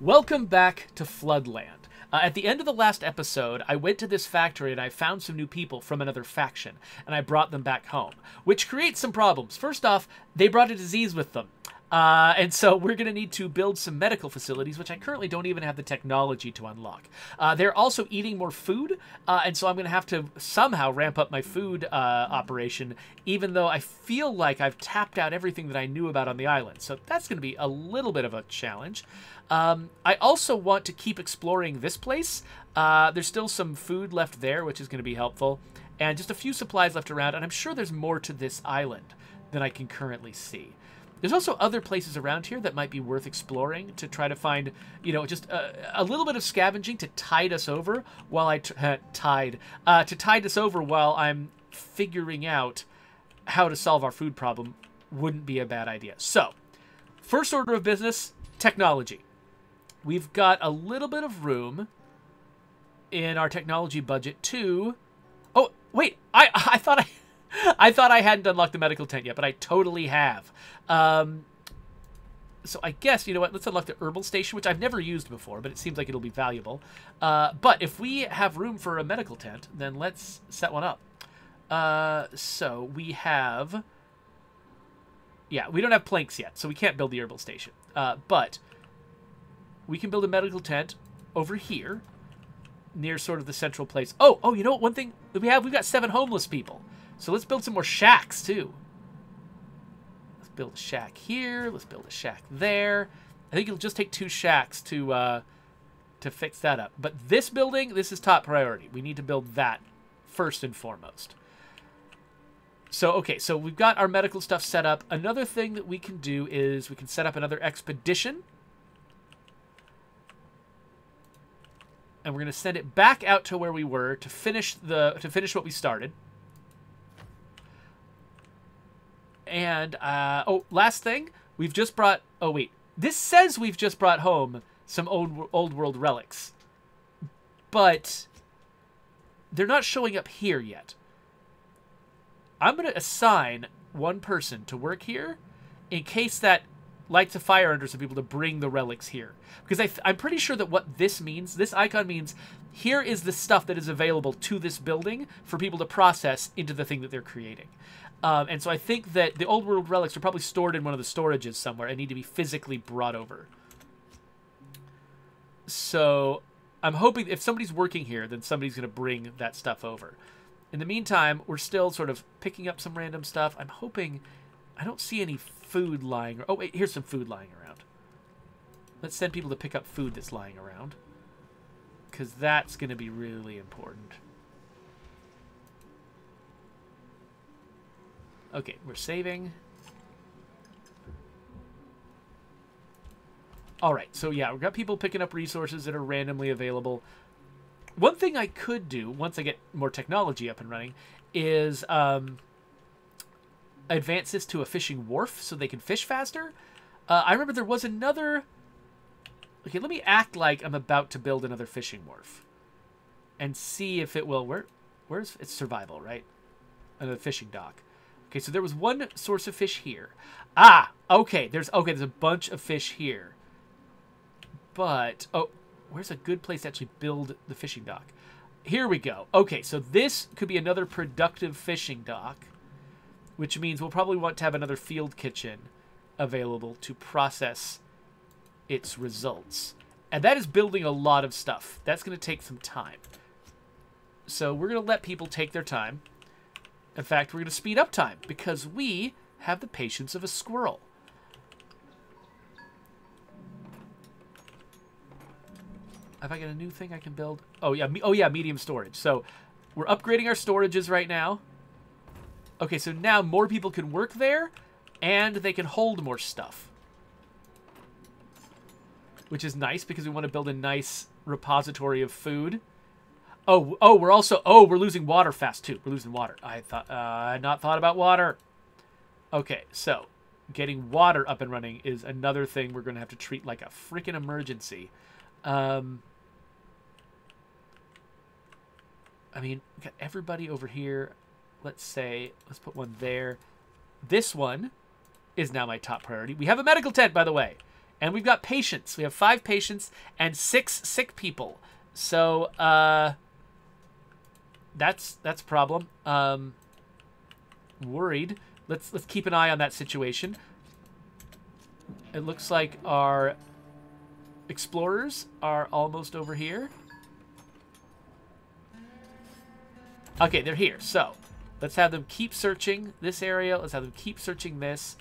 Welcome back to Floodland. At the end of the last episode, I went to this factory and I found some new people from another faction, and I brought them back home, which creates some problems. First off, they brought a disease with them. And so we're going to need to build some medical facilities, which I currently don't even have the technology to unlock. They're also eating more food, and so I'm going to have to somehow ramp up my food operation, even though I feel like I've tapped out everything that I knew about on the island. So that's going to be a little bit of a challenge. I also want to keep exploring this place. There's still some food left there, which is going to be helpful, and just a few supplies left around, and I'm sure there's more to this island than I can currently see. There's also other places around here that might be worth exploring to try to find, you know, just a little bit of scavenging to tide us over while to tide us over while I'm figuring out how to solve our food problem. Wouldn't be a bad idea. So, first order of business, technology. We've got a little bit of room in our technology budget to... Oh, wait, I thought I thought I hadn't unlocked the medical tent yet, but I totally have. So I guess, you know what, let's unlock the herbal station, which I've never used before, but it seems like it'll be valuable. But if we have room for a medical tent, then let's set one up. So we have... Yeah, we don't have planks yet, so we can't build the herbal station. But we can build a medical tent over here, near sort of the central place. Oh, you know what, one thing that we've got 7 homeless people. So let's build some more shacks, too. Let's build a shack here. Let's build a shack there. I think it'll just take 2 shacks to fix that up. But this building, this is top priority. We need to build that first and foremost. So, okay, so we've got our medical stuff set up. Another thing that we can do is we can set up another expedition. And we're going to send it back out to where we were to finish what we started. And, last thing, we've just brought... Oh, wait. This says we've just brought home some old world relics. But they're not showing up here yet. I'm going to assign one person to work here in case that lights a fire under some people to bring the relics here. Because I'm pretty sure that what this means, this icon means, here is the stuff that is available to this building for people to process into the thing that they're creating. And so I think that the old world relics are probably stored in one of the storages somewhere and need to be physically brought over. So I'm hoping if somebody's working here, then somebody's going to bring that stuff over. In the meantime, we're still sort of picking up some random stuff. I'm hoping... I don't see any food lying... Oh, wait, here's some food lying around. Let's send people to pick up food that's lying around, because that's going to be really important. Okay, we're saving. Alright, so yeah, we've got people picking up resources that are randomly available. One thing I could do, once I get more technology up and running, is advance this to a fishing wharf so they can fish faster. I remember there was another... Okay, let me act like I'm about to build another fishing wharf. And see if it will... Where's... It's survival, right? Another fishing dock. Okay, so there was one source of fish here. Ah! Okay, there's a bunch of fish here. But... Oh, where's a good place to actually build the fishing dock? Here we go. Okay, so this could be another productive fishing dock, which means we'll probably want to have another field kitchen available to process its results. And that is building a lot of stuff. That's going to take some time. So we're going to let people take their time. In fact, we're going to speed up time because we have the patience of a squirrel. Have I got a new thing I can build? Oh, yeah, medium storage. So we're upgrading our storages right now. Okay, so now more people can work there, and they can hold more stuff. Which is nice, because we want to build a nice repository of food. We're losing water fast, too. We're losing water. I had not thought about water. Okay, so getting water up and running is another thing we're going to have to treat like a freaking emergency. I mean, we got everybody over here. Let's put one there. This one is now my top priority. We have a medical tent, by the way. And we've got patients. We have 5 patients and 6 sick people. So, that's a problem. Worried. Let's keep an eye on that situation. It looks like our explorers are almost over here. Okay, they're here. So, let's have them keep searching this area. Let's have them keep searching this.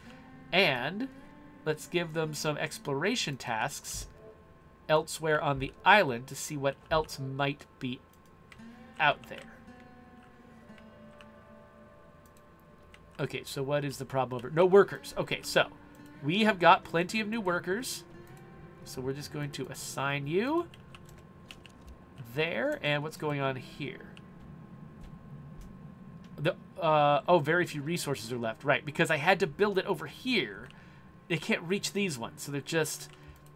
And let's give them some exploration tasks elsewhere on the island to see what else might be out there. Okay, so what is the problem over? No workers. Okay, so we have got plenty of new workers. So we're just going to assign you there. And what's going on here? Oh, very few resources are left. Right, because I had to build it over here. They can't reach these ones. So they're just...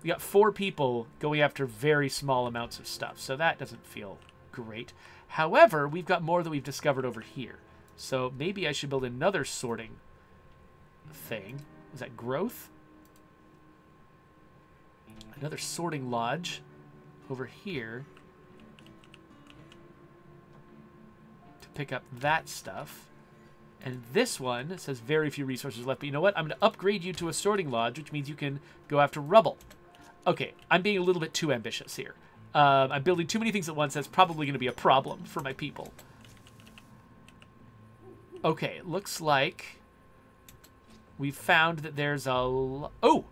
We got 4 people going after very small amounts of stuff. So that doesn't feel great. However, we've got more that we've discovered over here. So maybe I should build another sorting thing. Is that growth? Another sorting lodge over here to pick up that stuff. And this one says very few resources left. But you know what? I'm going to upgrade you to a sorting lodge, which means you can go after rubble. Okay, I'm being a little bit too ambitious here. I'm building too many things at once. That's probably going to be a problem for my people. Okay, it looks like we've found that there's a... Oh!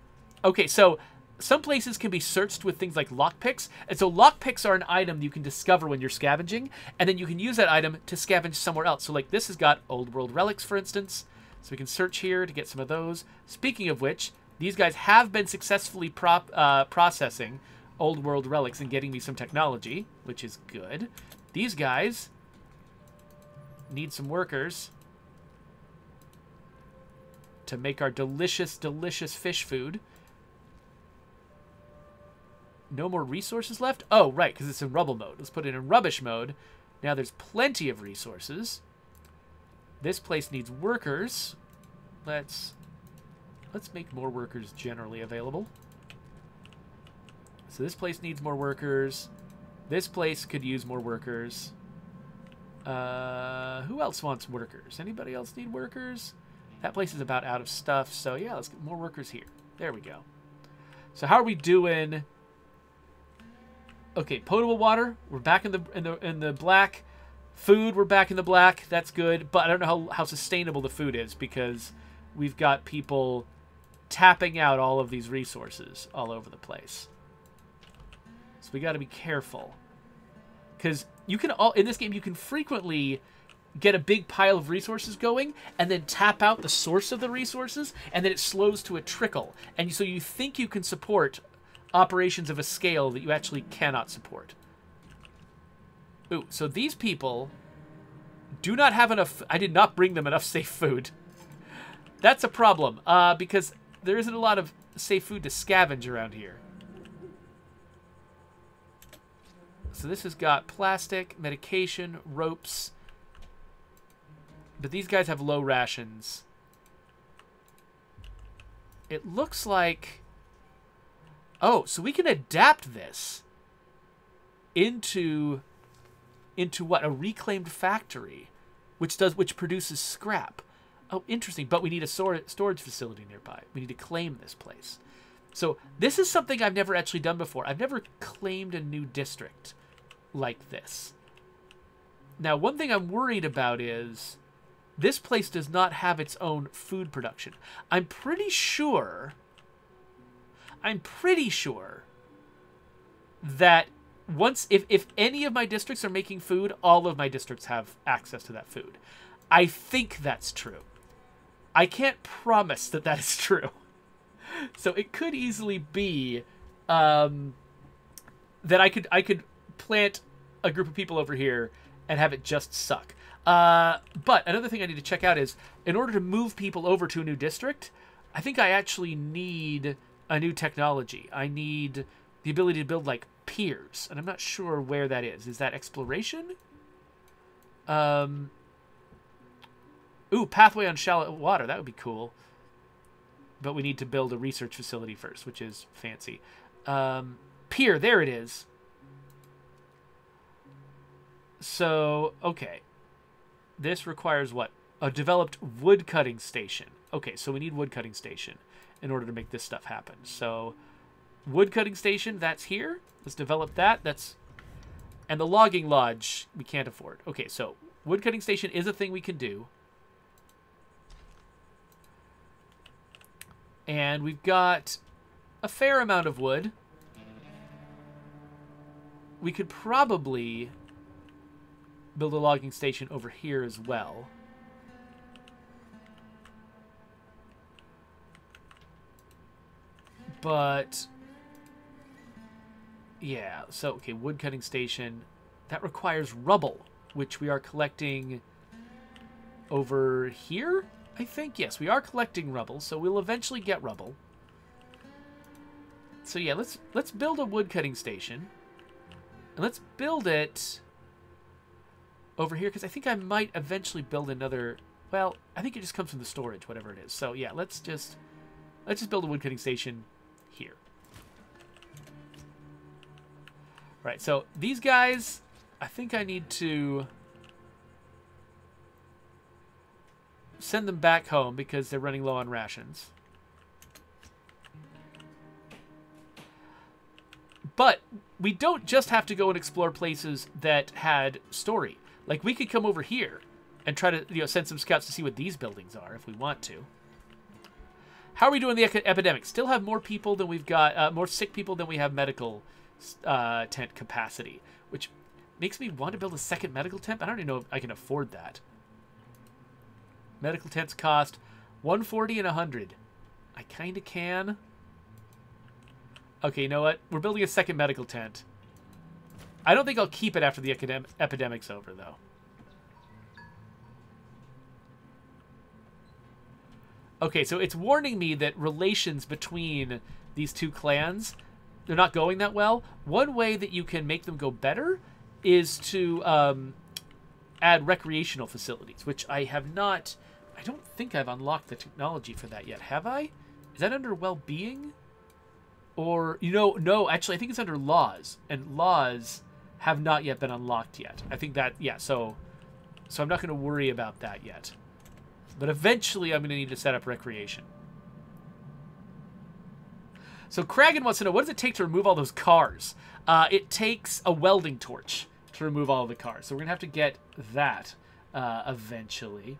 Okay, so some places can be searched with things like lockpicks. And so lockpicks are an item you can discover when you're scavenging. And then you can use that item to scavenge somewhere else. So like this has got old world relics, for instance. So we can search here to get some of those. Speaking of which, these guys have been successfully processing old world relics and getting me some technology, which is good. These guys need some workers to make our delicious, delicious fish food. No more resources left? Oh, right, because it's in rubble mode. Let's put it in rubbish mode. Now there's plenty of resources. This place needs workers. Let's make more workers generally available. So this place needs more workers. This place could use more workers. Who else wants workers? Anybody else need workers? That place is about out of stuff, so yeah, let's get more workers here. There we go. So how are we doing? Okay, potable water, we're back in the black. Food, we're back in the black. That's good, but I don't know how sustainable the food is because we've got people tapping out all of these resources all over the place. So we got to be careful because you can in this game you can frequently get a big pile of resources going and then tap out the source of the resources and then it slows to a trickle. And so you think you can support operations of a scale that you actually cannot support. Ooh, so these people do not have enough... I did not bring them enough safe food. That's a problem, because there isn't a lot of safe food to scavenge around here. So this has got plastic, medication, ropes. But these guys have low rations. It looks like... Oh, so we can adapt this into what? A reclaimed factory, which produces scrap. Oh, interesting. But we need a storage facility nearby. We need to claim this place. So this is something I've never actually done before. I've never claimed a new district like this. Now, one thing I'm worried about is this place does not have its own food production. I'm pretty sure that if any of my districts are making food, all of my districts have access to that food. I think that's true. I can't promise that that is true. So it could easily be that I could plant a group of people over here and have it just suck. But another thing I need to check out is, in order to move people over to a new district, I think I actually need a new technology. I need the ability to build, like, piers. And I'm not sure where that is. Is that exploration? Ooh, pathway on shallow water. That would be cool. but we need to build a research facility first, which is fancy. Pier, there it is. So, okay. This requires what? A developed wood-cutting station. Okay, so we need wood-cutting station in order to make this stuff happen. So, wood-cutting station, that's here. Let's develop that. And the logging lodge, we can't afford. Okay, so wood-cutting station is a thing we can do. And we've got a fair amount of wood. We could probably build a logging station over here as well. But yeah, so okay, wood cutting station. That requires rubble, which we are collecting over here, I think. Yes, we are collecting rubble, so we'll eventually get rubble. So yeah, let's build a wood cutting station. And let's build it over here, because I think I might eventually build another. Well, I think it just comes from the storage, whatever it is. So yeah, let's just build a wood cutting station here. Right, so these guys, I think I need to send them back home because they're running low on rations. But we don't just have to go and explore places that had story. Like, we could come over here and try to, send some scouts to see what these buildings are if we want to. How are we doing the epidemic? Still have more people than we've got, more sick people than we have medical tent capacity, which makes me want to build a second medical tent. I don't even know if I can afford that. Medical tents cost $140 and $100. I kind of can. Okay, you know what? We're building a second medical tent. I don't think I'll keep it after the epidemic's over, though. Okay, so it's warning me that relations between these two clans, they're not going that well. One way that you can make them go better is to add recreational facilities, which I have not... I don't think I've unlocked the technology for that yet. Have I? Is that under well-being? Or, no, actually, I think it's under laws. And laws have not yet been unlocked yet. I think that, yeah, so I'm not going to worry about that yet. But eventually, I'm going to need to set up recreation. So Kragan wants to know, what does it take to remove all those cars? It takes a welding torch to remove all of the cars. So we're going to have to get that eventually.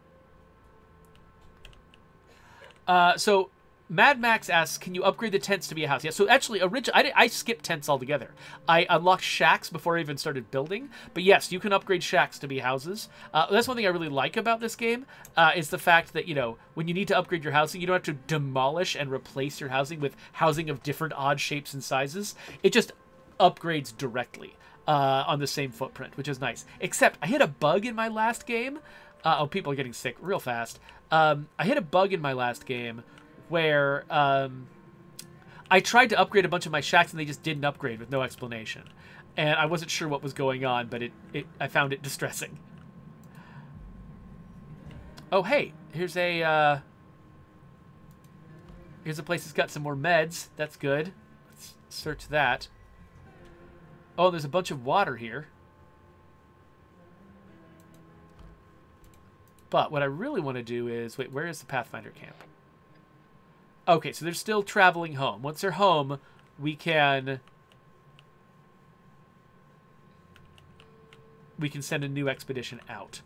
So Mad Max asks, can you upgrade the tents to be a house? Yeah, so actually, originally, I skipped tents altogether. I unlocked shacks before I even started building. But yes, you can upgrade shacks to be houses. That's one thing I really like about this game, is the fact that, when you need to upgrade your housing, you don't have to demolish and replace your housing with housing of different odd shapes and sizes. It just upgrades directly on the same footprint, which is nice. Except, I hit a bug in my last game. Oh, people are getting sick real fast. I hit a bug in my last game where I tried to upgrade a bunch of my shacks and they just didn't upgrade with no explanation. And I wasn't sure what was going on, but I found it distressing. Oh, hey, here's a place that's got some more meds. That's good. Let's search that. Oh, there's a bunch of water here. But what I really want to do is... Wait, where is the Pathfinder camp? Okay, so they're still traveling home. Once they're home, we can send a new expedition out.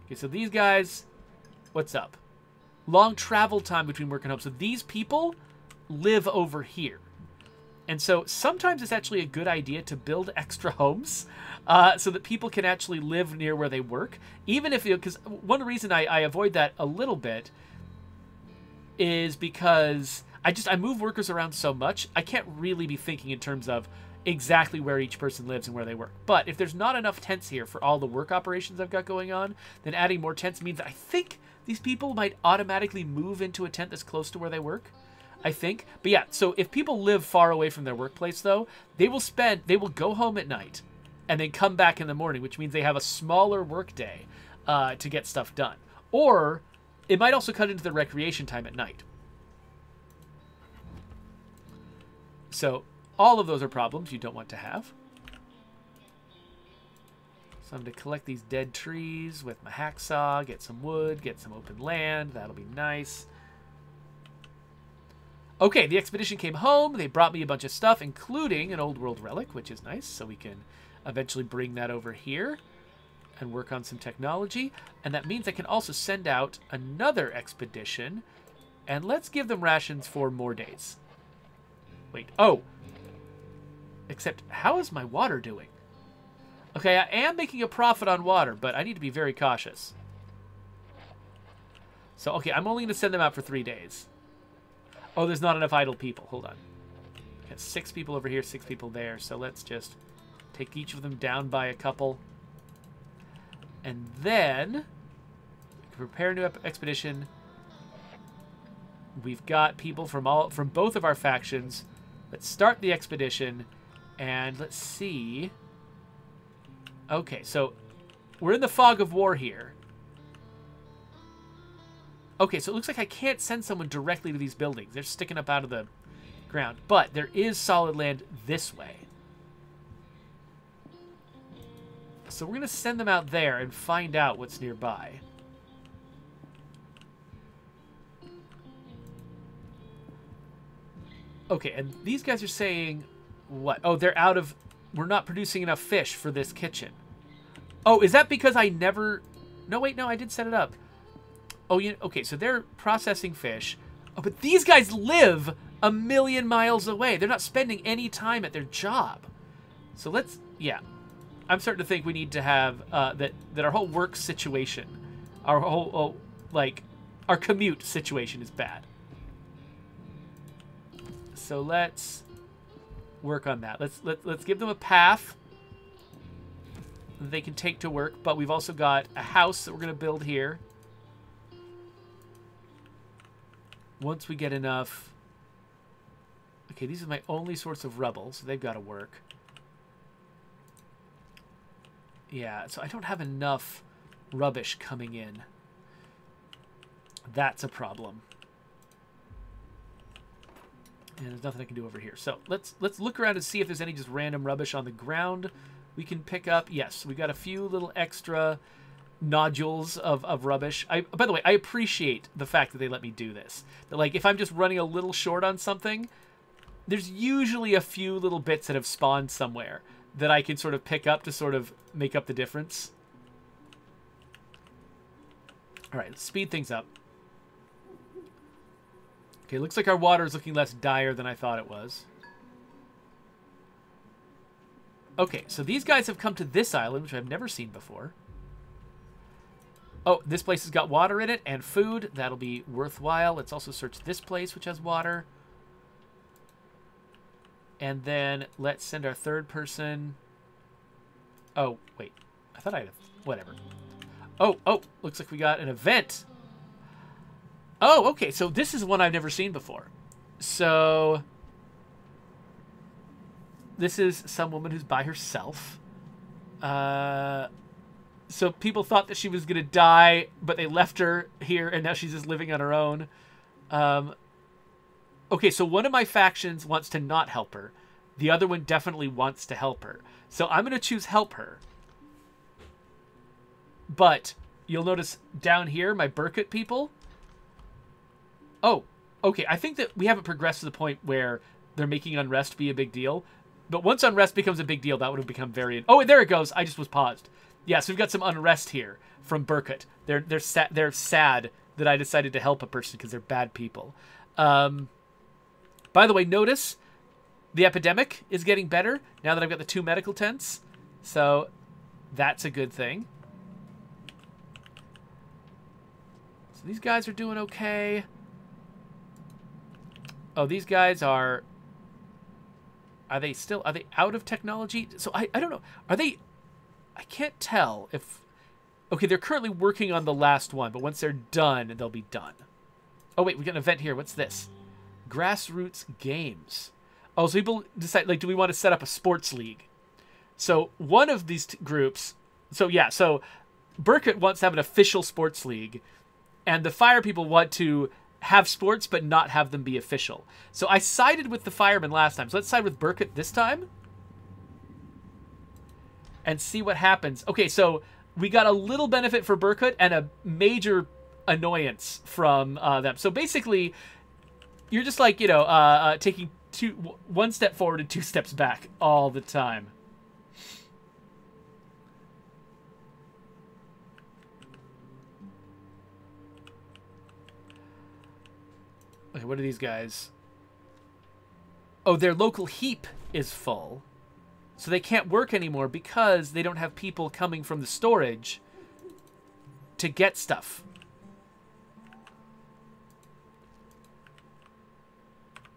Okay, so these guys, what's up? Long travel time between work and home. So these people live over here. And so sometimes it's actually a good idea to build extra homes so that people can actually live near where they work. Even if, because one reason I avoid that a little bit is because I move workers around so much, I can't really be thinking in terms of exactly where each person lives and where they work. But if there's not enough tents here for all the work operations I've got going on, then adding more tents means I think these people might automatically move into a tent that's close to where they work. I think. But yeah, so if people live far away from their workplace, though, they will go home at night and then come back in the morning, which means they have a smaller work day to get stuff done. Or it might also cut into the recreation time at night. So all of those are problems you don't want to have. So I'm going to collect these dead trees with my hacksaw, get some wood, get some open land. That'll be nice. Okay, the expedition came home. They brought me a bunch of stuff, including an old world relic, which is nice. So we can eventually bring that over here and work on some technology. And that means I can also send out another expedition. And let's give them rations for more days. Wait, oh. Except, how is my water doing? Okay, I am making a profit on water, but I need to be very cautious. So, okay, I'm only going to send them out for 3 days. Oh, there's not enough idle people. Hold on. I got 6 people over here, 6 people there. So let's just take each of them down by a couple. And then, prepare a new expedition. We've got people from both of our factions. Let's start the expedition, and let's see. Okay, so we're in the fog of war here. Okay, so it looks like I can't send someone directly to these buildings. They're sticking up out of the ground. But there is solid land this way. So we're going to send them out there and find out what's nearby. Okay, and these guys are saying what? Oh, they're out of... We're not producing enough fish for this kitchen. Oh, is that because I never... No, wait, no, I did set it up. Oh, yeah, okay, so they're processing fish. Oh, but these guys live a million miles away. They're not spending any time at their job. So let's... Yeah. I'm starting to think we need to have... that our whole work situation, our whole, like, our commute situation is bad. So let's work on that. Let's give them a path that they can take to work, but we've also got a house that we're going to build here. Once we get enough... Okay, these are my only source of rubble, so they've got to work. Yeah, so I don't have enough rubbish coming in. That's a problem. And there's nothing I can do over here. So let's look around and see if there's any just random rubbish on the ground we can pick up. Yes, we got a few little extra nodules of rubbish. By the way, I appreciate the fact that they let me do this. That, like, if I'm just running a little short on something, there's usually a few little bits that have spawned somewhere that I can sort of pick up to sort of make up the difference. All right, let's speed things up. Okay, looks like our water is looking less dire than I thought it was. Okay, so these guys have come to this island, which I've never seen before. Oh, this place has got water in it and food. That'll be worthwhile. Let's also search this place, which has water. And then let's send our third person. Oh, wait. I thought I had a... Whatever. Oh, looks like we got an event. Oh, okay. So this is one I've never seen before. So this is some woman who's by herself. So people thought that she was going to die, but they left her here, and now she's just living on her own. Okay, so one of my factions wants to not help her. The other one definitely wants to help her. So I'm going to choose help her. But you'll notice down here, my Burkett people... Oh, okay. I think that we haven't progressed to the point where they're making unrest be a big deal. But once unrest becomes a big deal, that would have become very... Oh, there it goes. I just was paused. Yeah, so we've got some unrest here from Burkett. They're sad that I decided to help a person because they're bad people. By the way, notice the epidemic is getting better now that I've got the 2 medical tents. So that's a good thing. So these guys are doing okay. Oh, these guys are they out of technology? So I don't know. Are they... I can't tell if... Okay, they're currently working on the last one, but once they're done, they'll be done. Oh, wait, we got an event here. What's this? Grassroots Games. Oh, so people decide, like, do we want to set up a sports league? So one of these groups... So, yeah, so Burkett wants to have an official sports league, and the fire people want to have sports but not have them be official. So I sided with the firemen last time. So let's side with Burkut this time. And see what happens. Okay, so we got a little benefit for Burkut and a major annoyance from them. So basically, you're just like, you know, taking one step forward and 2 steps back all the time. Okay, what are these guys? Oh, their local heap is full. So they can't work anymore because they don't have people coming from the storage to get stuff.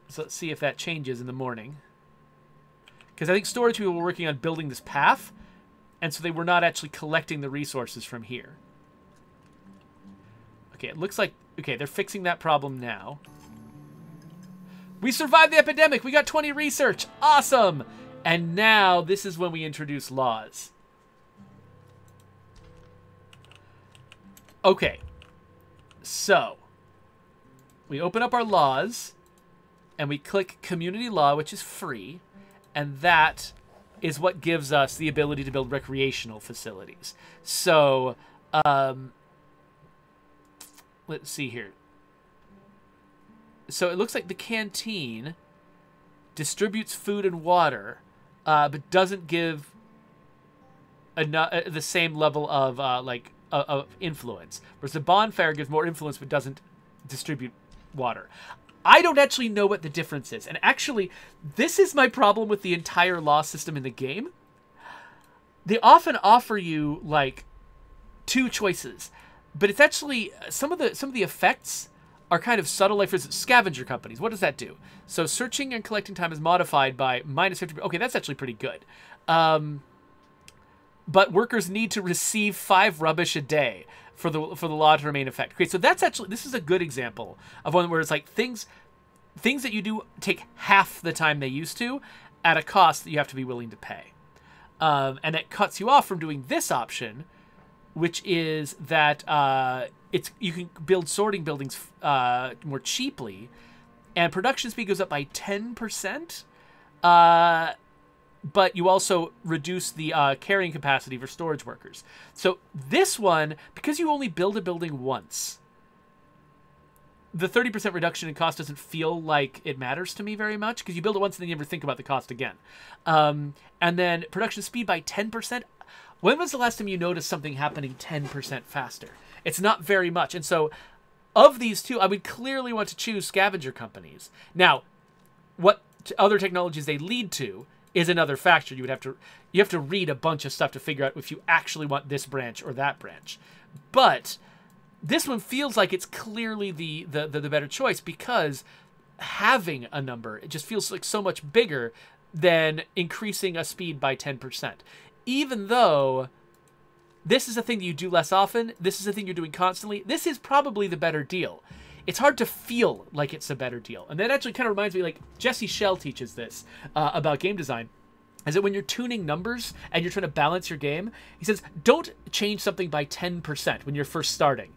So let's see if that changes in the morning. Because I think storage people were working on building this path, and so they were not actually collecting the resources from here. Okay, it looks like... Okay, they're fixing that problem now. We survived the epidemic! We got 20 research! Awesome! And now, this is when we introduce laws. Okay. So, we open up our laws, and we click Community Law, which is free, and that is what gives us the ability to build recreational facilities. So, let's see here. So it looks like the canteen distributes food and water, but doesn't give the same level of of influence. Whereas the bonfire gives more influence but doesn't distribute water. I don't actually know what the difference is. And actually, this is my problem with the entire law system in the game. They often offer you like 2 choices, but it's actually some of the effects are kind of subtle. Like for instance, scavenger companies. What does that do? So searching and collecting time is modified by -50%. Okay, that's actually pretty good. But workers need to receive 5 rubbish a day for the law to remain in effect. Okay, so that's actually, this is a good example of one where it's like things that you do take half the time they used to at a cost that you have to be willing to pay. And it cuts you off from doing this option, which is that you can build sorting buildings more cheaply, and production speed goes up by 10%. But you also reduce the carrying capacity for storage workers. So this one, because you only build a building once, the 30% reduction in cost doesn't feel like it matters to me very much, because you build it once and then you never think about the cost again. And then production speed by 10%. When was the last time you noticed something happening 10% faster? It's not very much. And so of these two, I would clearly want to choose scavenger companies. Now, what other technologies they lead to is another factor. You have to read a bunch of stuff to figure out if you actually want this branch or that branch. But this one feels like it's clearly the better choice, because having a number, it just feels like so much bigger than increasing a speed by 10%. Even though this is a thing that you do less often, this is a thing you're doing constantly, this is probably the better deal. It's hard to feel like it's a better deal. And that actually kind of reminds me, like, Jesse Schell teaches this about game design, is that when you're tuning numbers and you're trying to balance your game, he says, don't change something by 10% when you're first starting,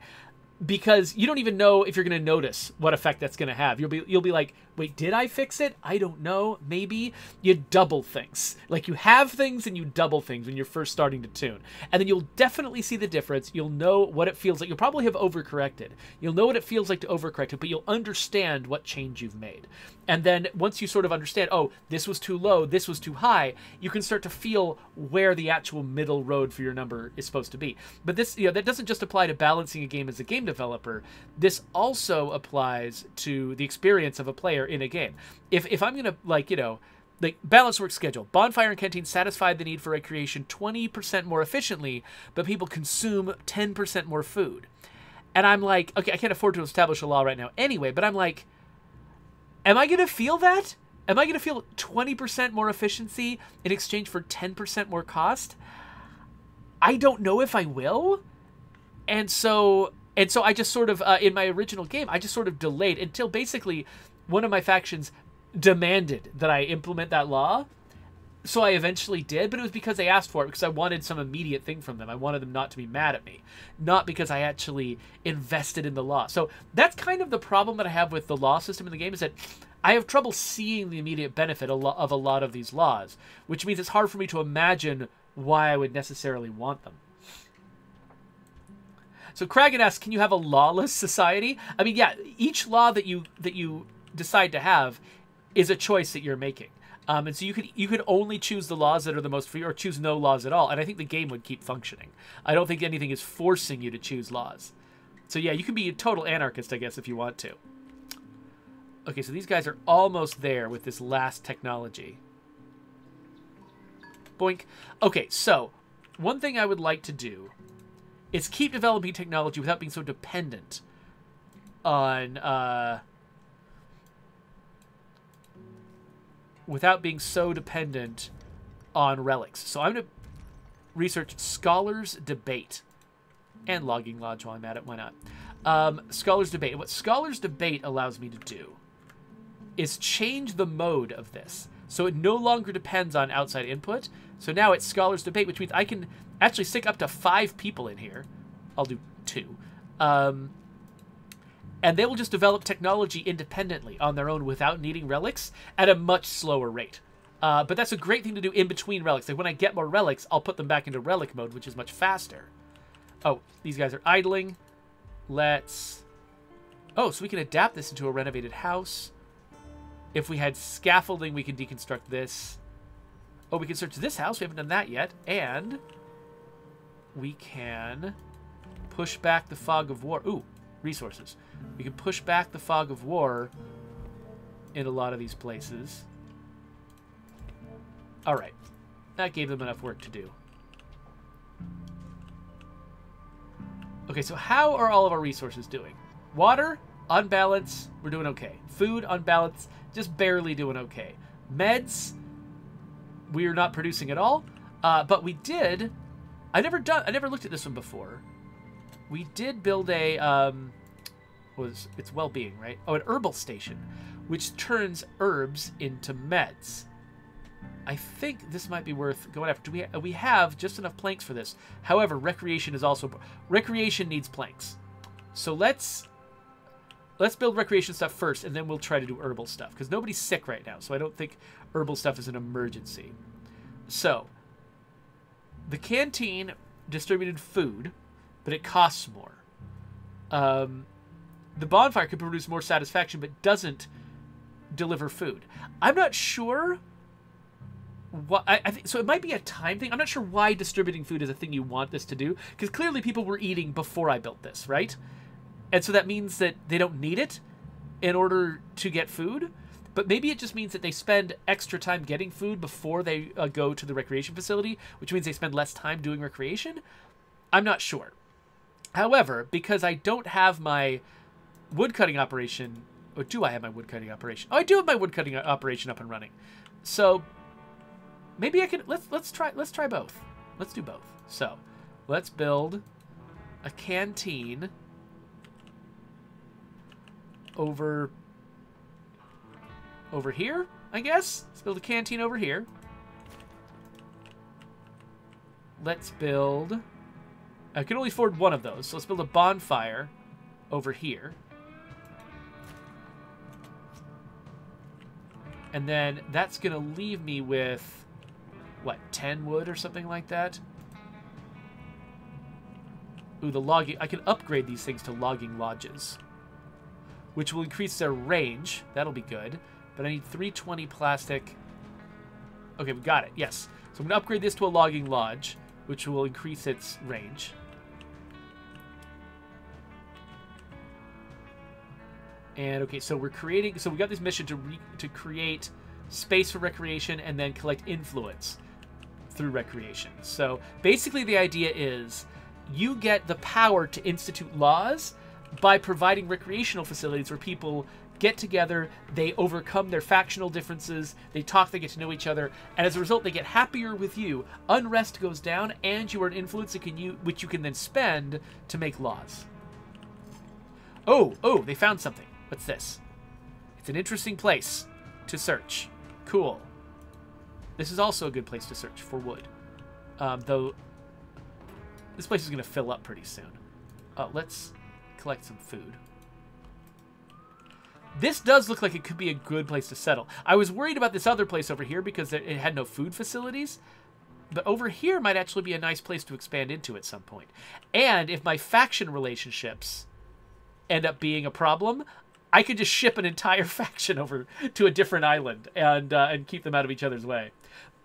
because you don't even know if you're going to notice what effect that's going to have. You'll be like, wait, did I fix it? I don't know. Maybe. You double things. Like, you have things and you double things when you're first starting to tune. And then you'll definitely see the difference. You'll know what it feels like. You'll probably have overcorrected. You'll know what it feels like to overcorrect it, but you'll understand what change you've made. And then once you sort of understand, oh, this was too low, this was too high, you can start to feel where the actual middle road for your number is supposed to be. But this, that doesn't just apply to balancing a game as a game developer. This also applies to the experience of a player in a game. If I'm gonna, like balanced work schedule, Bonfire and Canteen satisfied the need for recreation 20% more efficiently, but people consume 10% more food. And I'm like, okay, I can't afford to establish a law right now anyway, but I'm like, am I gonna feel that? Am I gonna feel 20% more efficiency in exchange for 10% more cost? I don't know if I will. And so I just sort of, in my original game, I just sort of delayed until basically one of my factions demanded that I implement that law. So I eventually did, but it was because they asked for it, because I wanted some immediate thing from them. I wanted them not to be mad at me, not because I actually invested in the law. So that's kind of the problem that I have with the law system in the game, is that I have trouble seeing the immediate benefit of a lot of these laws, which means it's hard for me to imagine why I would necessarily want them. So Kragan asks, can you have a lawless society? I mean, yeah, each law that you decide to have is a choice that you're making. And so you could only choose the laws that are the most free, or choose no laws at all. And I think the game would keep functioning. I don't think anything is forcing you to choose laws. So yeah, you can be a total anarchist, I guess, if you want to. Okay, so these guys are almost there with this last technology. Boink. Okay, so one thing I would like to do is keep developing technology without being so dependent on relics. So I'm going to research Scholars Debate and Logging Lodge while I'm at it. Why not? Scholars Debate. And what Scholars Debate allows me to do is change the mode of this. So it no longer depends on outside input. So now it's Scholars Debate, which means I can actually stick up to 5 people in here. I'll do 2. And they will just develop technology independently on their own without needing relics at a much slower rate. But that's a great thing to do in between relics. Like when I get more relics, I'll put them back into relic mode, which is much faster. Oh, these guys are idling. Let's... Oh, so we can adapt this into a renovated house. If we had scaffolding, we can deconstruct this. Oh, we can search this house. We haven't done that yet. And we can push back the fog of war. Ooh, resources. We can push back the fog of war in a lot of these places. All right. That gave them enough work to do. Okay, so how are all of our resources doing? Water, on balance, we're doing okay. Food, on balance, just barely doing okay. Meds, we're not producing at all. But we did... I never looked at this one before. We did build a... it's well-being, right? Oh, an herbal station, which turns herbs into meds. I think this might be worth going after. We have just enough planks for this. However, recreation is also... Recreation needs planks. So let's build recreation stuff first, and then we'll try to do herbal stuff. Because nobody's sick right now, so I don't think herbal stuff is an emergency. So, the canteen distributed food, but it costs more. The bonfire could produce more satisfaction, but doesn't deliver food. I'm not sure... I think so. It might be a time thing. I'm not sure why distributing food is a thing you want this to do, because clearly people were eating before I built this, right? And so that means that they don't need it in order to get food. But maybe it just means that they spend extra time getting food before they go to the recreation facility, which means they spend less time doing recreation. I'm not sure. However, because I don't have my woodcutting operation, or do I have my woodcutting operation? Oh, I do have my woodcutting operation up and running. So maybe I can let's try both. Let's do both. So, let's build a canteen over here, I guess. Let's build a canteen over here. Let's build... I can only afford one of those, so let's build a bonfire over here. And then that's going to leave me with, what, 10 wood or something like that? Ooh, the logging... I can upgrade these things to logging lodges, which will increase their range. That'll be good. But I need 320 plastic. Okay, we got it. Yes. So I'm going to upgrade this to a logging lodge, which will increase its range. And okay, so we're creating... So we got this mission to create space for recreation and then collect influence through recreation. So basically the idea is you get the power to institute laws by providing recreational facilities where people get together, they overcome their factional differences, they talk, they get to know each other, and as a result they get happier with you. Unrest goes down, and you are an influence which you can then spend to make laws. Oh, they found something. What's this? It's an interesting place to search. Cool. This is also a good place to search for wood. Though this place is going to fill up pretty soon. Let's collect some food. This does look like it could be a good place to settle. I was worried about this other place over here because it had no food facilities. But over here might actually be a nice place to expand into at some point. And if my faction relationships end up being a problem, I could just ship an entire faction over to a different island and keep them out of each other's way.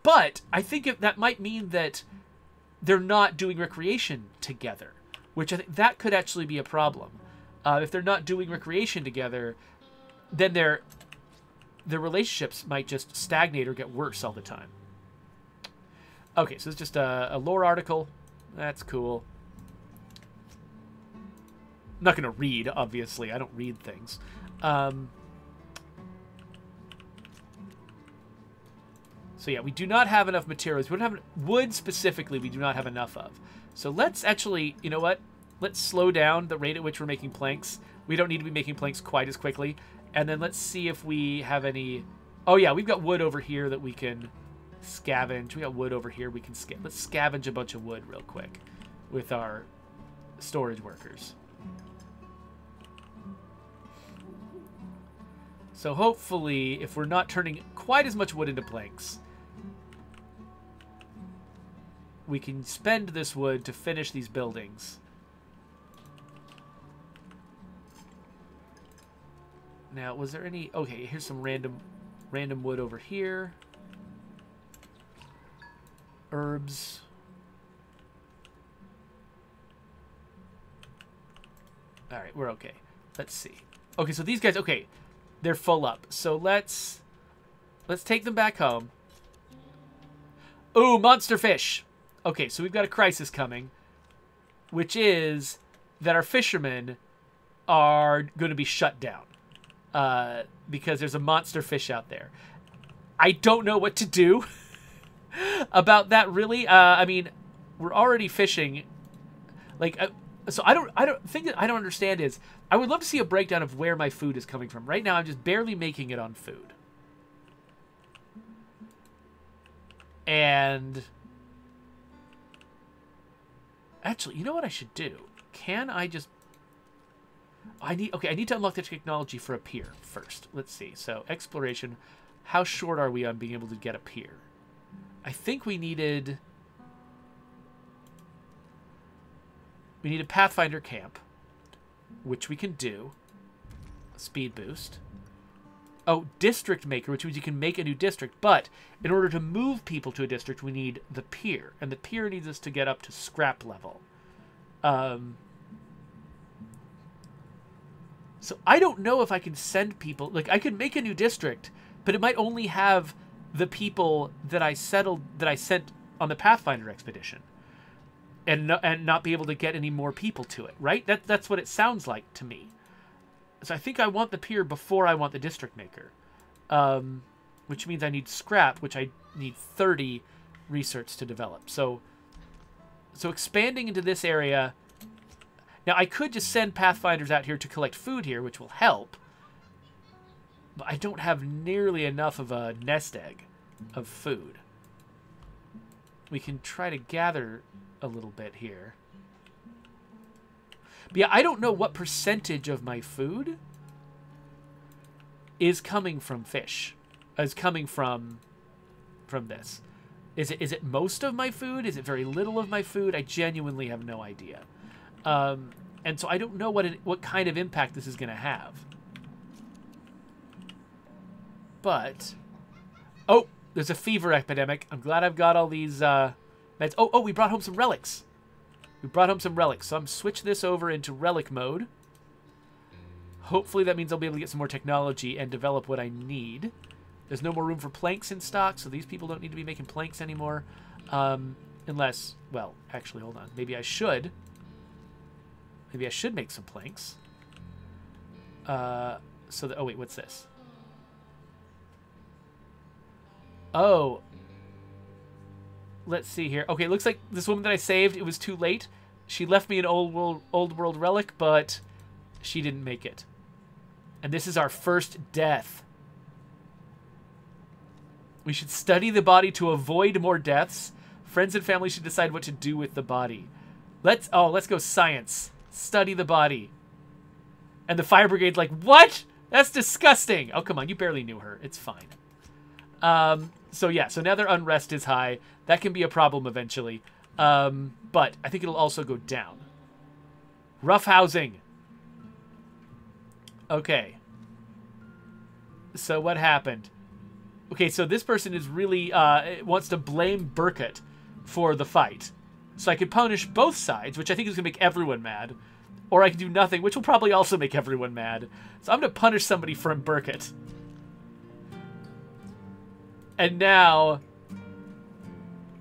But I think that might mean that they're not doing recreation together, which I think that could actually be a problem. If they're not doing recreation together, then their relationships might just stagnate or get worse all the time. Okay, so it's just a lore article. That's cool. I'm not going to read, obviously. I don't read things. So yeah, we do not have enough materials. We don't have wood specifically. We do not have enough of. So let's actually, you know what? Let's slow down the rate at which we're making planks. We don't need to be making planks quite as quickly. And then let's see if we have any... Oh yeah, we've got wood over here that we can scavenge. We got wood over here. We can let's scavenge a bunch of wood real quick with our storage workers. So hopefully, if we're not turning quite as much wood into planks, we can spend this wood to finish these buildings. Now, was there any... Okay, here's some random wood over here. Herbs. Alright, we're okay. Let's see. Okay, so these guys... Okay, they're full up. So let's take them back home. Ooh, monster fish! Okay, so we've got a crisis coming, which is that our fishermen are going to be shut down. Because there's a monster fish out there. I don't know what to do about that, really. I mean, we're already fishing. Like, so I don't think that I don't understand is I would love to see a breakdown of where my food is coming from. Right now, I'm just barely making it on food. And actually, you know what I should do? Can I just... I need to unlock the technology for a pier first. Let's see. So, exploration. How short are we on being able to get a pier? I think we needed a Pathfinder camp, which we can do. Speed boost. Oh, district maker, which means you can make a new district. But in order to move people to a district, we need the pier. And the pier needs us to get up to scrap level. So I don't know if I can send people... Like, I could make a new district, but it might only have the people that I sent on the Pathfinder expedition. And not be able to get any more people to it, right? That's what it sounds like to me. So I think I want the pier before I want the district maker. Which means I need scrap, which I need 30 research to develop. So expanding into this area... Now, I could just send Pathfinders out here to collect food here, which will help. But I don't have nearly enough of a nest egg of food. We can try to gather a little bit here. But yeah, I don't know what percentage of my food is coming from fish. Is coming from this. Is it most of my food? Is it very little of my food? I genuinely have no idea. And so I don't know what kind of impact this is going to have. But, oh, there's a fever epidemic. I'm glad I've got all these meds. Oh, we brought home some relics. So I'm switch this over into relic mode. Hopefully that means I'll be able to get some more technology and develop what I need. There's no more room for planks in stock, so these people don't need to be making planks anymore. Unless, well, actually, hold on. Maybe I should make some planks. Oh, wait, what's this? Oh. Let's see here. Okay, looks like this woman that I saved, it was too late. She left me an old world relic, but she didn't make it. And this is our first death. We should study the body to avoid more deaths. Friends and family should decide what to do with the body. Let's go science. Study the body. And the fire brigade's like, what? That's disgusting. Oh, come on. You barely knew her. It's fine. So yeah, so now their unrest is high. That can be a problem eventually. But I think it'll also go down. Rough housing. Okay. So what happened? Okay, so this person is really wants to blame Burkett for the fight. So I could punish both sides, which I think is going to make everyone mad. Or I can do nothing, which will probably also make everyone mad. So I'm going to punish somebody from Burkett. And now...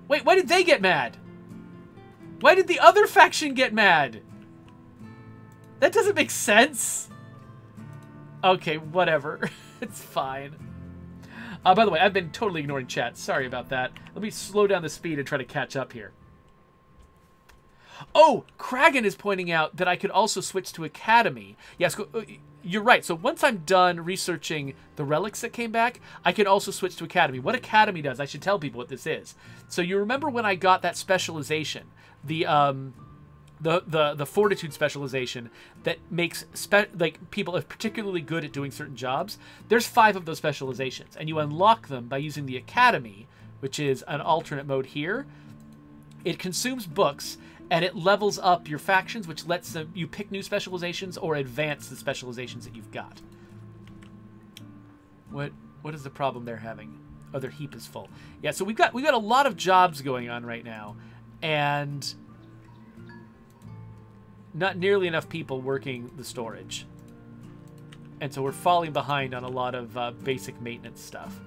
Wait, why did they get mad? Why did the other faction get mad? That doesn't make sense. Okay, whatever. It's fine. By the way, I've been totally ignoring chat. Sorry about that. Let me slow down the speed and try to catch up here. Oh, Kragan is pointing out that I could also switch to Academy. Yes, you're right. So once I'm done researching the relics that came back, I can also switch to Academy. What Academy does, I should tell people what this is. So you remember when I got that specialization, the Fortitude specialization that makes people are particularly good at doing certain jobs. There's 5 of those specializations, and you unlock them by using the Academy, which is an alternate mode here. It consumes books, and it levels up your factions, which lets you pick new specializations or advance the specializations that you've got. What is the problem they're having? Oh, their heap is full. Yeah, so we've got a lot of jobs going on right now, and not nearly enough people working the storage. And so we're falling behind on a lot of basic maintenance stuff.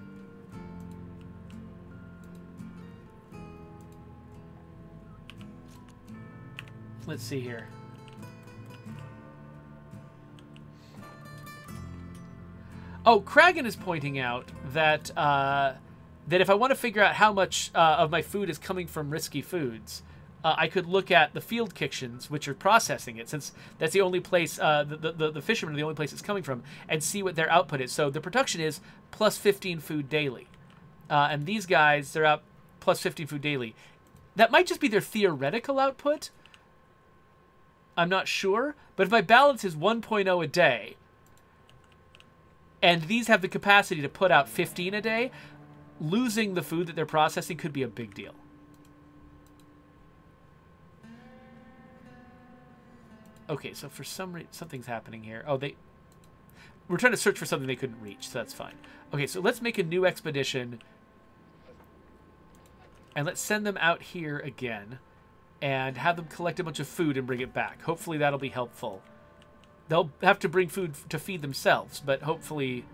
Let's see here. Oh, Kragan is pointing out that that if I want to figure out how much of my food is coming from risky foods, I could look at the field kitchens, which are processing it, since that's the only place, the fishermen are the only place it's coming from, and see what their output is. So the production is plus 15 food daily. And these guys, they're out plus 15 food daily. That might just be their theoretical output. I'm not sure. But if my balance is 1.0 a day, and these have the capacity to put out 15 a day, losing the food that they're processing could be a big deal. Okay, so for some reason, something's happening here. Oh, we're trying to search for something they couldn't reach, so that's fine. Okay, so let's make a new expedition. And let's send them out here again. And have them collect a bunch of food and bring it back. Hopefully that'll be helpful. They'll have to bring food to feed themselves, but hopefully,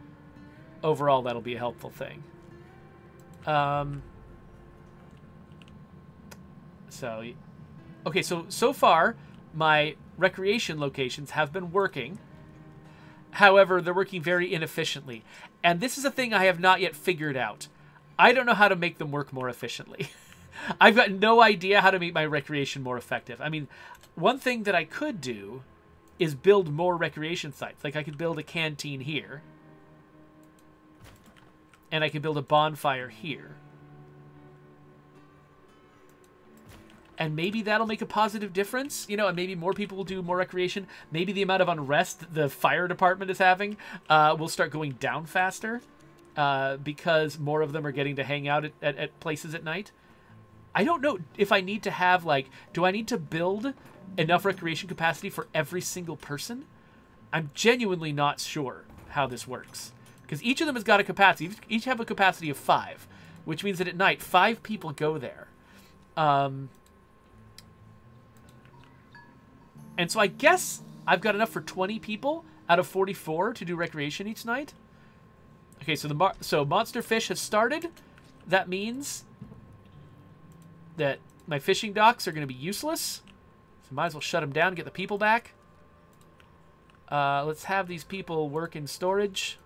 overall, that'll be a helpful thing. Okay, so far, my recreation locations have been working. However, they're working very inefficiently. And this is a thing I have not yet figured out. I don't know how to make them work more efficiently. I've got no idea how to make my recreation more effective. I mean, one thing that I could do is build more recreation sites. Like I could build a canteen here. And I could build a bonfire here. And maybe that'll make a positive difference, you know, and maybe more people will do more recreation. Maybe the amount of unrest the fire department is having will start going down faster because more of them are getting to hang out at places at night. I don't know if I need to have, like, do I need to build enough recreation capacity for every single person? I'm genuinely not sure how this works. Because each of them has got a capacity. Each have a capacity of 5, which means that at night, 5 people go there. And so I guess I've got enough for 20 people out of 44 to do recreation each night. Okay, so Monster Fish has started. That means that my fishing docks are going to be useless. So might as well shut them down and get the people back. Let's have these people work in storage.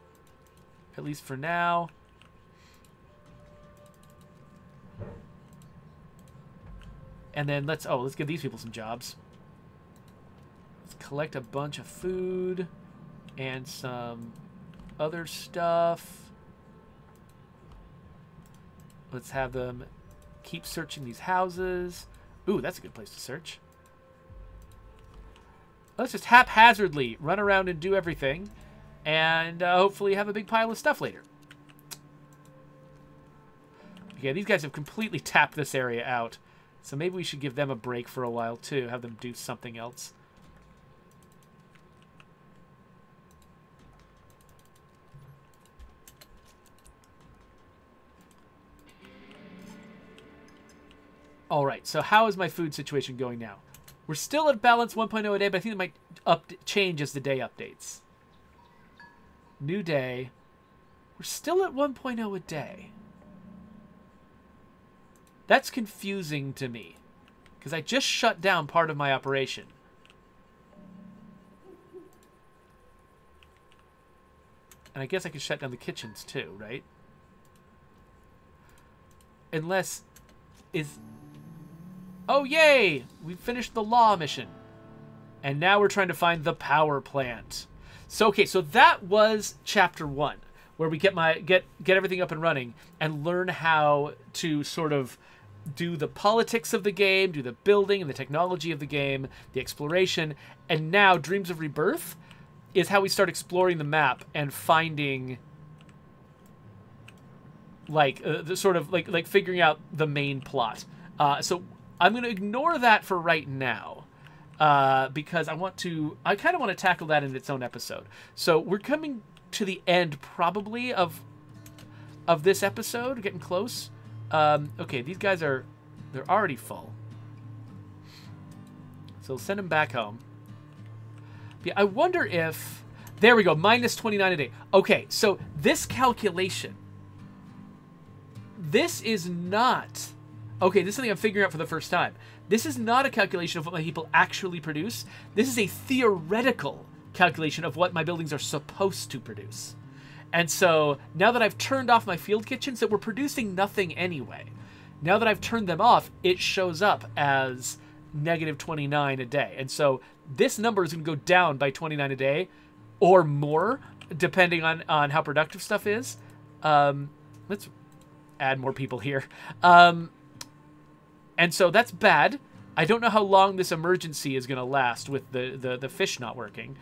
At least for now. And then let's give these people some jobs. Let's collect a bunch of food and some other stuff. Let's have them keep searching these houses. Ooh, that's a good place to search. Let's just haphazardly run around and do everything. And hopefully have a big pile of stuff later. Okay, these guys have completely tapped this area out. So maybe we should give them a break for a while, too. Have them do something else. All right, so how is my food situation going now? We're still at balance 1.0 a day, but I think it might change as the day updates. New day. We're still at 1.0 a day. That's confusing to me, because I just shut down part of my operation. And I guess I could shut down the kitchens too, right? Unless... Oh, yay! We finished the law mission. And now we're trying to find the power plant. So, okay, so that was chapter 1, where we get everything up and running and learn how to sort of do the politics of the game, do the building and the technology of the game, the exploration. And now Dreams of Rebirth is how we start exploring the map and finding, like, the sort of, like figuring out the main plot. So I'm going to ignore that for right now, because I kind of want to tackle that in its own episode. So we're coming to the end, probably, of this episode, getting close. Okay, these guys they're already full. So we'll send them back home. Yeah, I wonder if... There we go, minus 29 a day. Okay, so this calculation, this is not... Okay, this is something I'm figuring out for the first time. This is not a calculation of what my people actually produce. This is a theoretical calculation of what my buildings are supposed to produce. And so, now that I've turned off my field kitchens that were producing nothing anyway, now that I've turned them off, it shows up as negative 29 a day. And so, this number is going to go down by 29 a day, or more, depending on how productive stuff is. Let's add more people here. And so that's bad. I don't know how long this emergency is going to last with the fish not working,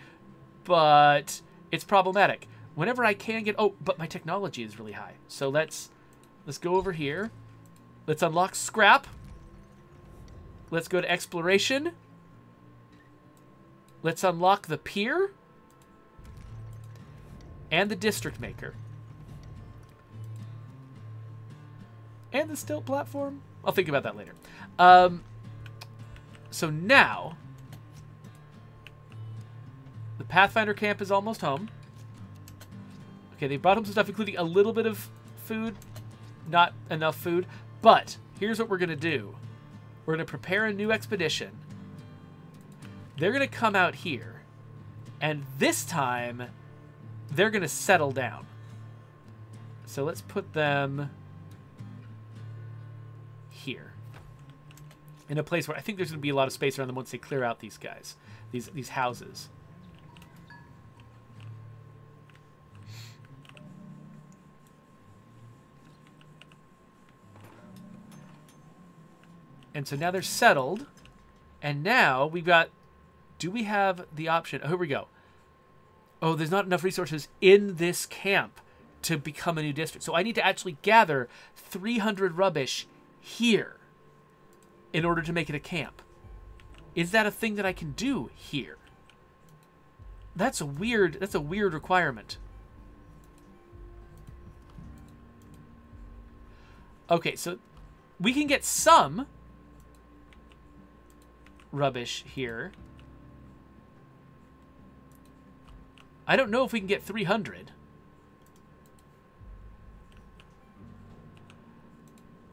but it's problematic. Whenever I can get... Oh, but my technology is really high. So let's go over here. Let's unlock scrap. Let's go to exploration. Let's unlock the pier. And the district maker. And the stilt platform. I'll think about that later. So now, the Pathfinder camp is almost home. Okay, they brought home some stuff, including a little bit of food. Not enough food. But here's what we're going to do. We're going to prepare a new expedition. They're going to come out here. And this time, they're going to settle down. So let's put them... here, in a place where I think there's going to be a lot of space around them once they clear out these guys, these houses. And so now they're settled, and now we've got... Do we have the option? Oh, here we go. Oh, there's not enough resources in this camp to become a new district. So I need to actually gather 300 rubbish here in order to make it a camp. Is that a thing that I can do here? That's a weird requirement. Okay, so we can get some rubbish here. I don't know if we can get 300.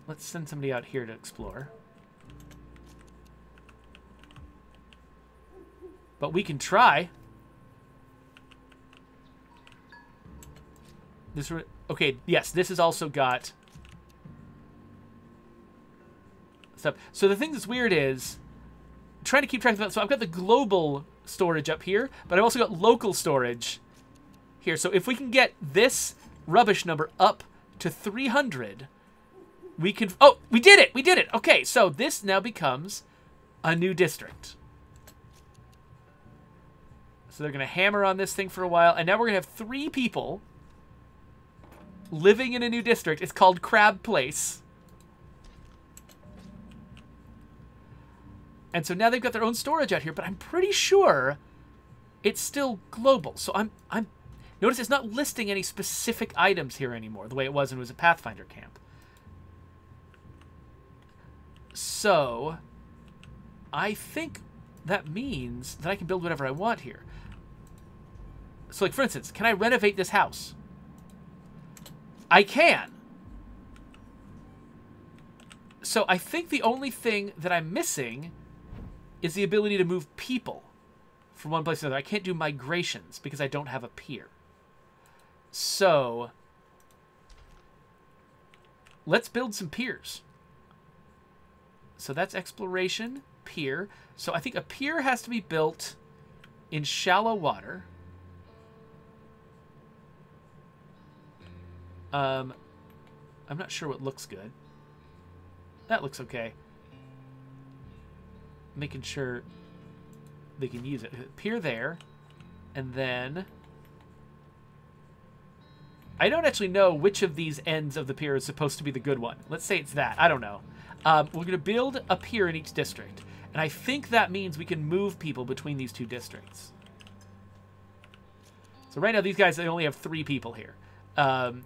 Let's send somebody out here to explore. But we can try. Okay, yes, this has also got stuff. So the thing that's weird is trying to keep track of that. So I've got the global storage up here, but I've also got local storage here. So if we can get this rubbish number up to 300, we can... Oh, we did it! We did it! Okay, so this now becomes a new district. So they're going to hammer on this thing for a while, and now we're going to have 3 people living in a new district. It's called Crab Place. And so now they've got their own storage out here, but I'm pretty sure it's still global. So I'm notice it's not listing any specific items here anymore, the way it was when it was a Pathfinder camp. So I think that means that I can build whatever I want here. So, like, for instance, can I renovate this house? I can. So I think the only thing that I'm missing is the ability to move people from one place to another. I can't do migrations because I don't have a pier. So let's build some piers. So that's exploration, pier. So I think a pier has to be built in shallow water. I'm not sure what looks good. That looks okay. Making sure they can use it. Pier there. And then... I don't actually know which of these ends of the pier is supposed to be the good one. Let's say it's that. I don't know. We're going to build a pier in each district. And I think that means we can move people between these 2 districts. So right now, these guys, they only have 3 people here.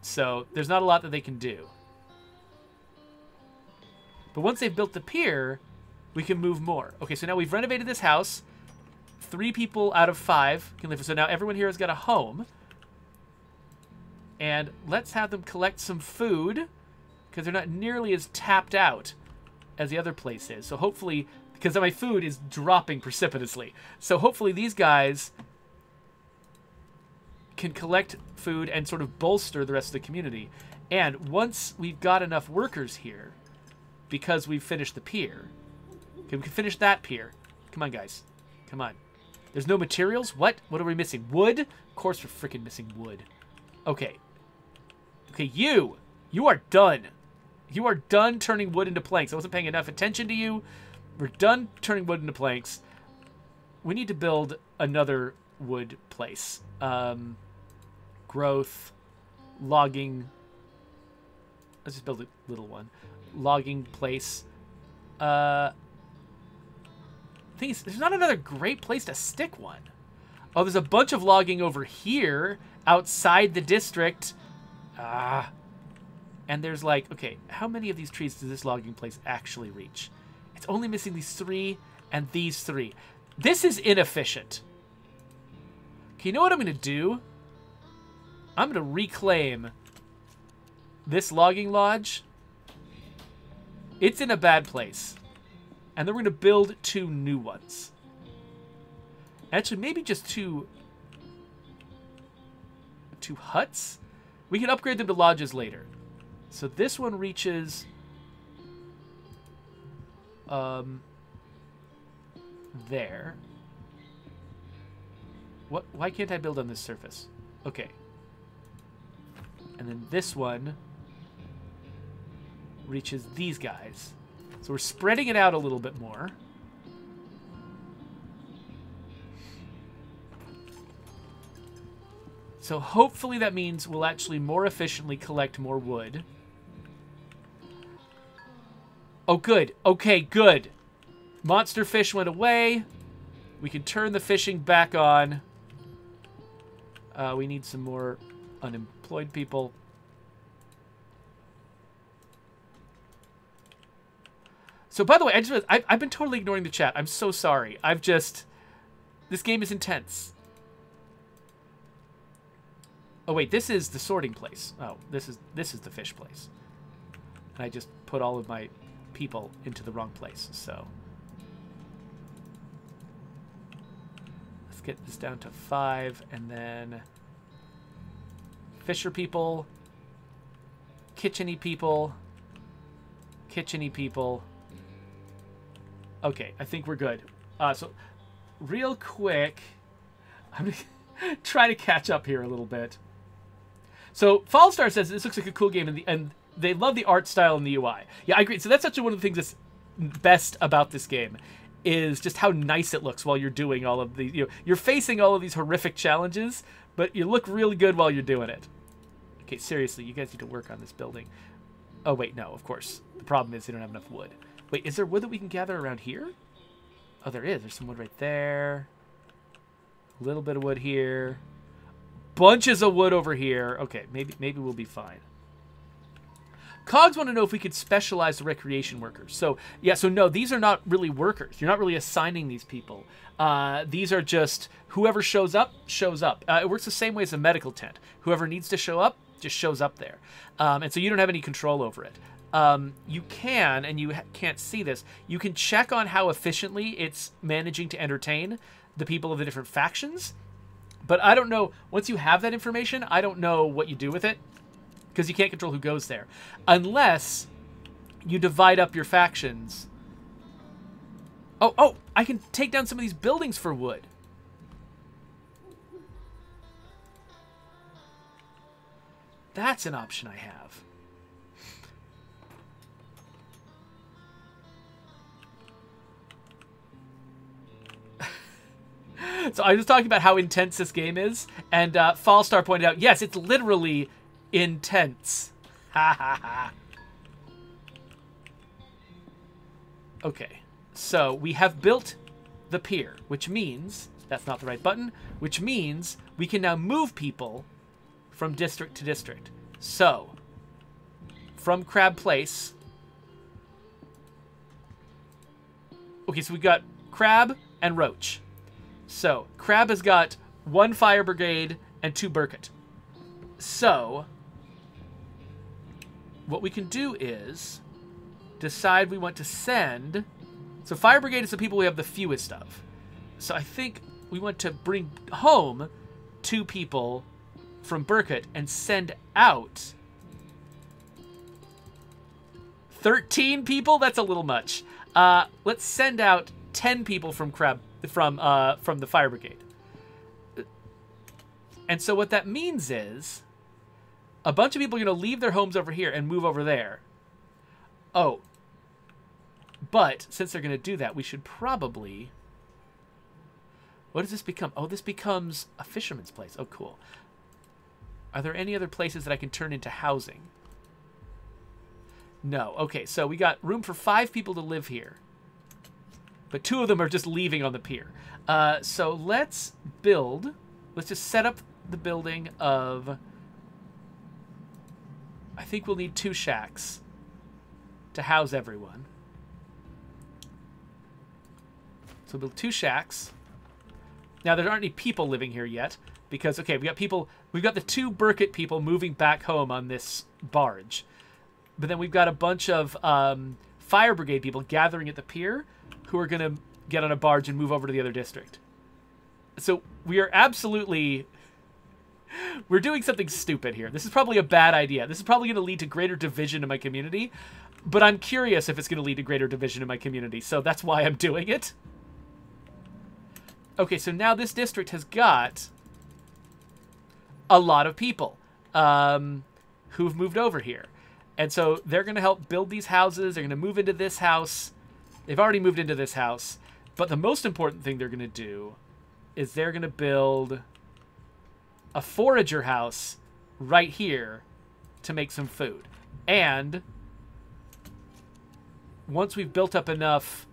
So there's not a lot that they can do. But once they've built the pier, we can move more. Okay, so now we've renovated this house. 3 people out of 5 can live. So now everyone here has got a home. And let's have them collect some food, because they're not nearly as tapped out as the other place is. So hopefully, because my food is dropping precipitously. So hopefully these guys can collect food and sort of bolster the rest of the community. And once we've got enough workers here, because we've finished the pier, okay, we can finish that pier. Come on, guys. Come on. There's no materials? What? What are we missing? Wood? Of course we're freaking missing wood. Okay. Okay, you are done. You are done turning wood into planks. I wasn't paying enough attention to you. We're done turning wood into planks. We need to build another wood place. Growth, logging. Let's just build a little one. Logging place. Thing is, there's not another great place to stick one. Oh, there's a bunch of logging over here outside the district. And there's like, okay, how many of these trees does this logging place actually reach? It's only missing these 3 and these 3. This is inefficient. Okay, you know what I'm going to do? I'm going to reclaim this logging lodge. It's in a bad place. And then we're going to build 2 new ones. Actually, maybe just 2 huts? We can upgrade them to lodges later. So this one reaches... there. What? Why can't I build on this surface? Okay. And then this one reaches these guys. So we're spreading it out a little bit more. So hopefully that means we'll actually more efficiently collect more wood. Oh, good. Okay, good. Monster fish went away. We can turn the fishing back on. We need some more unemployed people. So, by the way, I've been totally ignoring the chat. I'm so sorry. This game is intense. Oh, wait, this is the sorting place. Oh, this is the fish place. And I just put all of my people into the wrong place, so. Let's get this down to 5, and then fisher people, kitchen-y people, kitchen-y people. Okay, I think we're good. So, real quick, I'm going to try to catch up here a little bit. So, Fallstar says, this looks like a cool game, and they love the art style and the UI. Yeah, I agree. So that's actually one of the things that's best about this game, is just how nice it looks while you're doing all of these. You're facing all of these horrific challenges, but you look really good while you're doing it. Okay, seriously, you guys need to work on this building. Oh wait, no, of course. The problem is they don't have enough wood. Wait, is there wood that we can gather around here? Oh, there is. There's some wood right there. A little bit of wood here. Bunches of wood over here. Okay, maybe we'll be fine. Cogs want to know if we could specialize the recreation workers. So, yeah, so no, these are not really workers. You're not really assigning these people. These are just whoever shows up, shows up. It works the same way as a medical tent. Whoever needs to show up, just shows up there. And so you don't have any control over it. You can, and you can't see this, you can check on how efficiently it's managing to entertain the people of the different factions. But I don't know, once you have that information, I don't know what you do with it, because you can't control who goes there. Unless you divide up your factions. Oh, I can take down some of these buildings for wood. That's an option I have. So I was talking about how intense this game is, and Fallstar pointed out, yes, it's literally intense. Ha ha ha. Okay, so we have built the pier, which means, that's not the right button, which means we can now move people from district to district. So, from Crab Place. Okay, so we've got Crab and Roach. So, Crab has got 1 fire brigade and 2 Burkett. So, what we can do is decide we want to send... So, fire brigade is the people we have the fewest of. So, I think we want to bring home 2 people from Burkett and send out 13 people? That's a little much. Let's send out 10 people from from the fire brigade. And so what that means is a bunch of people are going to leave their homes over here and move over there. Oh. But since they're going to do that, we should probably... What does this become? Oh, this becomes a fisherman's place. Oh, cool. Are there any other places that I can turn into housing? No. Okay, so we got room for 5 people to live here. But 2 of them are just leaving on the pier. So let's build... Let's just set up the building of... I think we'll need 2 shacks to house everyone. So we'll build 2 shacks. Now, there aren't any people living here yet. Because, okay, we've got the 2 Burkett people moving back home on this barge. But then we've got a bunch of fire brigade people gathering at the pier who are going to get on a barge and move over to the other district. So we are absolutely... We're doing something stupid here. This is probably a bad idea. This is probably going to lead to greater division in my community. But I'm curious if it's going to lead to greater division in my community. So that's why I'm doing it. Okay, so now this district has got a lot of people who've moved over here. And so they're going to help build these houses. They're going to move into this house. They've already moved into this house. But the most important thing they're going to do is they're going to build a forager house right here to make some food. And once we've built up enough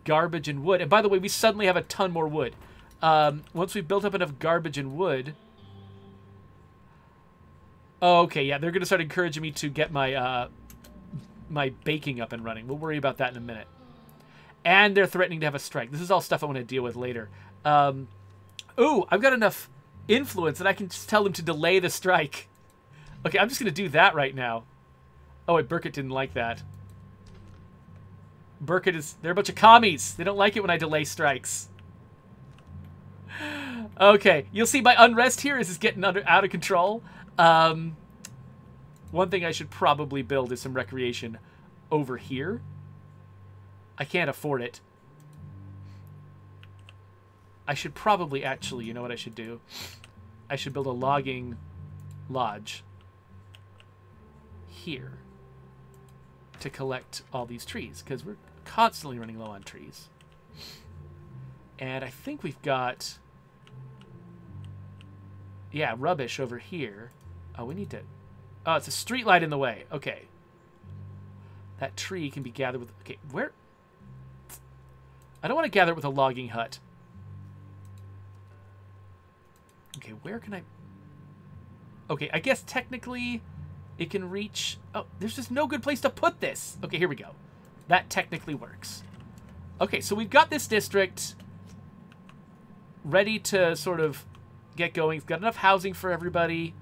garbage and wood, and by the way, we suddenly have a ton more wood. Once we've built up enough garbage and wood... Oh, okay, yeah, they're going to start encouraging me to get my my baking up and running. We'll worry about that in a minute. And they're threatening to have a strike. This is all stuff I want to deal with later. Ooh, I've got enough influence that I can just tell them to delay the strike. Okay, I'm just going to do that right now. Oh, wait, Burkett didn't like that. Burkett is... They're a bunch of commies. They don't like it when I delay strikes. Okay, you'll see my unrest here is getting out of control. One thing I should probably build is some recreation over here. I can't afford it. I should probably actually, you know what I should do? I should build a logging lodge here to collect all these trees, because we're constantly running low on trees. And I think we've got, yeah, rubbish over here. Oh, we need to, oh, it's a street light in the way. Okay. That tree can be gathered with, okay, where? I don't want to gather it with a logging hut. Okay, where can I? Okay, I guess technically it can reach, oh, there's just no good place to put this. Okay, here we go. That technically works. Okay, so we've got this district ready to sort of get going. It's got enough housing for everybody.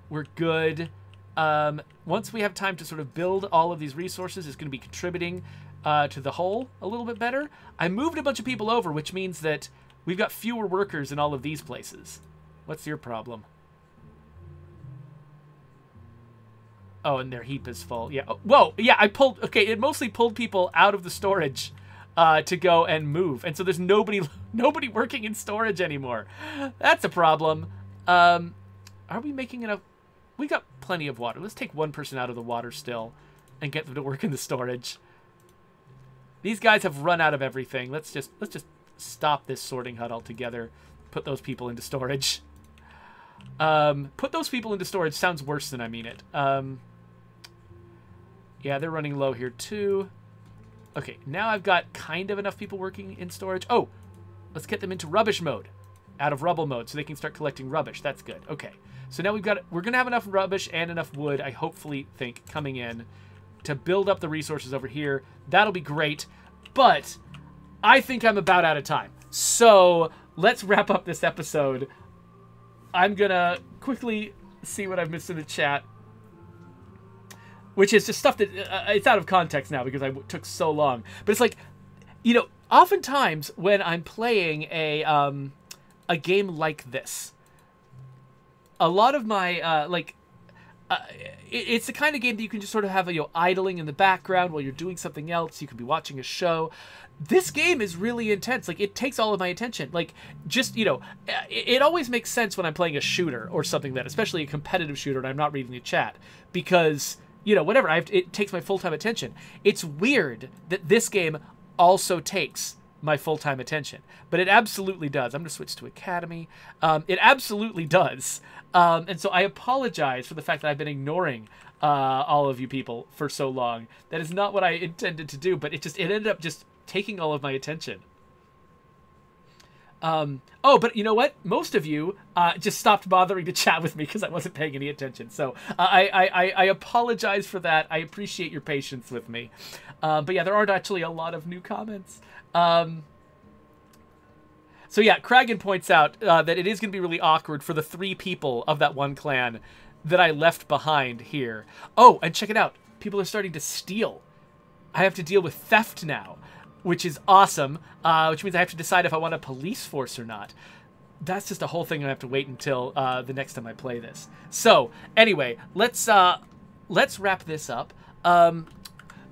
We're good. Once we have time to sort of build all of these resources, it's going to be contributing to the whole a little bit better. I moved a bunch of people over, which means that we've got fewer workers in all of these places. What's your problem? Oh, and their heap is full. Yeah. Oh, whoa. Yeah, I pulled... Okay, it mostly pulled people out of the storage to go and move. And so there's nobody working in storage anymore. That's a problem. Are we making enough... We got plenty of water. Let's take one person out of the water still and get them to work in the storage. These guys have run out of everything. Let's just stop this sorting hut altogether. Put those people into storage. Put those people into storage sounds worse than I mean it. Yeah, they're running low here too. Okay, now I've got kind of enough people working in storage. Oh, let's get them into rubbish mode, out of rubble mode, so they can start collecting rubbish. That's good. Okay, so now we're gonna have enough rubbish and enough wood, I hopefully think, coming in to build up the resources over here. That'll be great, but I think I'm about out of time. So let's wrap up this episode. I'm gonna quickly see what I've missed in the chat, which is just stuff that it's out of context now because I took so long. But it's like, you know, oftentimes when I'm playing a game like this, a lot of my it's the kind of game that you can just sort of have, you know, idling in the background while you're doing something else. You could be watching a show. This game is really intense. Like, it takes all of my attention. Like, just, you know, it always makes sense when I'm playing a shooter or something, that, especially a competitive shooter, and I'm not reading the chat, because, you know, whatever, it takes my full-time attention. It's weird that this game also takes my full-time attention, but it absolutely does. I'm going to switch to Academy. It absolutely does. And so I apologize for the fact that I've been ignoring all of you people for so long. That is not what I intended to do, but it ended up just taking all of my attention. Oh, but you know what? Most of you just stopped bothering to chat with me because I wasn't paying any attention. So I apologize for that. I appreciate your patience with me. But yeah, there aren't actually a lot of new comments. So yeah, Kragan points out that it is going to be really awkward for the 3 people of that one clan that I left behind here. Oh, and check it out. People are starting to steal. I have to deal with theft now, which is awesome, which means I have to decide if I want a police force or not. That's just a whole thing I have to wait until the next time I play this. So, anyway, let's wrap this up.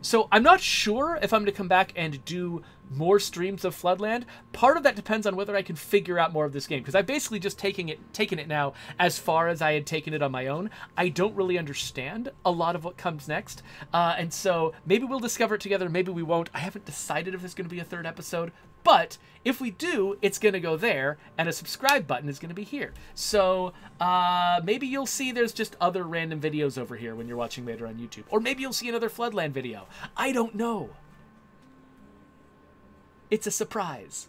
So I'm not sure if I'm going to come back and do more streams of Floodland. Part of that depends on whether I can figure out more of this game, because I've basically just taken it now as far as I had taken it on my own. I don't really understand a lot of what comes next, and so maybe we'll discover it together, maybe we won't. I haven't decided if there's going to be a 3rd episode, but if we do, it's going to go there, and a subscribe button is going to be here. So maybe you'll see there's just other random videos over here when you're watching later on YouTube, or maybe you'll see another Floodland video. I don't know. It's a surprise.